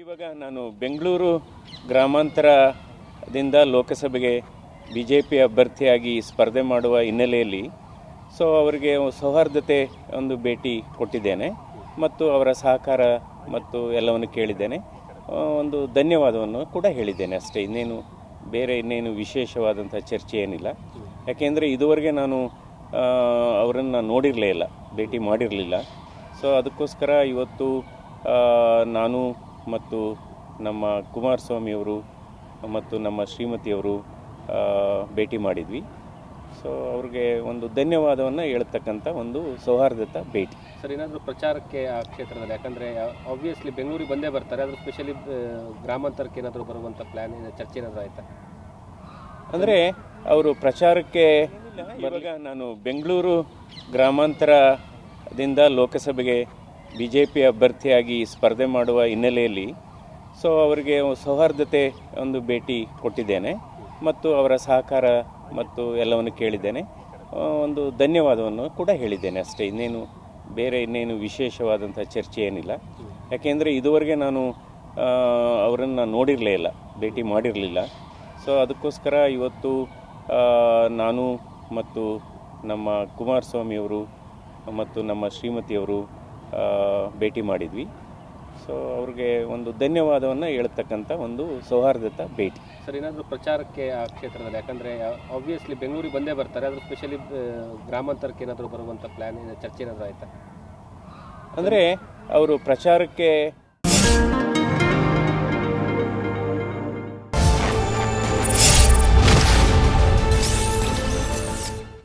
ಇವಾಗ ನಾನು ಬೆಂಗಳೂರು ಗ್ರಾಮಾಂತರದಿಂದ ಲೋಕಸಭೆಗೆ ಬಿಜೆಪಿ ಅಭ್ಯರ್ಥಿಯಾಗಿ ಸ್ಪರ್ಧೆ ಮಾಡುವ ಹಿನ್ನೆಲೆಯಲ್ಲಿ ಅವರಿಗೆ ಸೌಹಾರ್ದತೆ ಒಂದು ಭೇಟಿ ಕೊಟ್ಟಿದ್ದೇನೆ ಮತ್ತು ಅವರ ಸಹಕಾರ ಮತ್ತು ಎಲ್ಲವನ್ನು ಕೇಳಿದ್ದೇನೆ. ಒಂದು ಧನ್ಯವಾದವನ್ನು ಕೂಡ ಹೇಳಿದ್ದೇನೆ ಅಷ್ಟೇ. ಇನ್ನೇನು ವಿಶೇಷವಾದಂಥ ಚರ್ಚೆ ಏನಿಲ್ಲ. ಯಾಕೆಂದರೆ ಇದುವರೆಗೆ ನಾನು ಅವರನ್ನು ನೋಡಿರಲೇ ಇಲ್ಲ, ಭೇಟಿ ಮಾಡಿರಲಿಲ್ಲ. ಅದಕ್ಕೋಸ್ಕರ ಇವತ್ತು ನಾನು ಮತ್ತು ನಮ್ಮ ಕುಮಾರಸ್ವಾಮಿಯವರು ಮತ್ತು ನಮ್ಮ ಶ್ರೀಮತಿಯವರು ಭೇಟಿ ಮಾಡಿದ್ವಿ. ಅವ್ರಿಗೆ ಒಂದು ಧನ್ಯವಾದವನ್ನು ಹೇಳ್ತಕ್ಕಂಥ ಒಂದು ಸೌಹಾರ್ದತ ಭೇಟಿ. ಸರ್, ಏನಾದರೂ ಪ್ರಚಾರಕ್ಕೆ ಆ ಕ್ಷೇತ್ರದಲ್ಲಿ, ಯಾಕಂದರೆ ಆಬ್ವಿಯಸ್ಲಿ ಬೆಂಗಳೂರಿಗೆ ಬಂದೇ ಬರ್ತಾರೆ, ಅದ್ರ ಸ್ಪೆಷಲಿ ಗ್ರಾಮಾಂತರಕ್ಕೆ ಏನಾದರೂ ಬರುವಂಥ ಪ್ಲ್ಯಾನ್ ಚರ್ಚೆ ಏನಾದರೂ ಆಯಿತಾ? ಅಂದರೆ ಅವರು ಪ್ರಚಾರಕ್ಕೆ ಇವಾಗ ನಾನು ಬೆಂಗಳೂರು ಗ್ರಾಮಾಂತರದಿಂದ ಲೋಕಸಭೆಗೆ ಬಿಜೆಪಿ ಅಭ್ಯರ್ಥಿಯಾಗಿ ಸ್ಪರ್ಧೆ ಮಾಡುವ ಹಿನ್ನೆಲೆಯಲ್ಲಿ ಅವರಿಗೆ ಸೌಹಾರ್ದತೆ ಒಂದು ಭೇಟಿ ಕೊಟ್ಟಿದ್ದೇನೆ ಮತ್ತು ಅವರ ಸಹಕಾರ ಮತ್ತು ಎಲ್ಲವನ್ನು ಕೇಳಿದ್ದೇನೆ. ಒಂದು ಧನ್ಯವಾದವನ್ನು ಕೂಡ ಹೇಳಿದ್ದೇನೆ ಅಷ್ಟೇ. ಇನ್ನೇನು ವಿಶೇಷವಾದಂಥ ಚರ್ಚೆ ಏನಿಲ್ಲ. ಯಾಕೆಂದರೆ ಇದುವರೆಗೆ ನಾನು ಅವರನ್ನು ನೋಡಿರಲೇ ಇಲ್ಲ, ಭೇಟಿ ಮಾಡಿರಲಿಲ್ಲ. ಅದಕ್ಕೋಸ್ಕರ ಇವತ್ತು ನಾನು ಮತ್ತು ನಮ್ಮ ಕುಮಾರಸ್ವಾಮಿಯವರು ಮತ್ತು ನಮ್ಮ ಶ್ರೀಮತಿಯವರು ಭೇಟಿ ಮಾಡಿದ್ವಿ. ಅವ್ರಿಗೆ ಒಂದು ಧನ್ಯವಾದವನ್ನು ಹೇಳ್ತಕ್ಕಂಥ ಒಂದು ಸೌಹಾರ್ದತ ಭೇಟಿ. ಸರ್, ಏನಾದರೂ ಪ್ರಚಾರಕ್ಕೆ ಆ ಕ್ಷೇತ್ರದಲ್ಲಿ, ಯಾಕಂದರೆ ಆಬ್ವಿಯಸ್ಲಿ ಬೆಂಗಳೂರಿಗೆ ಬಂದೇ ಬರ್ತಾರೆ, ಅದ್ರ ಸ್ಪೆಷಲಿ ಗ್ರಾಮಾಂತರಕ್ಕೆ ಏನಾದರೂ ಬರುವಂಥ ಪ್ಲ್ಯಾನ್ ಚರ್ಚೆ ಏನಾದರೂ ಆಯಿತಾ? ಅಂದರೆ ಅವರು ಪ್ರಚಾರಕ್ಕೆ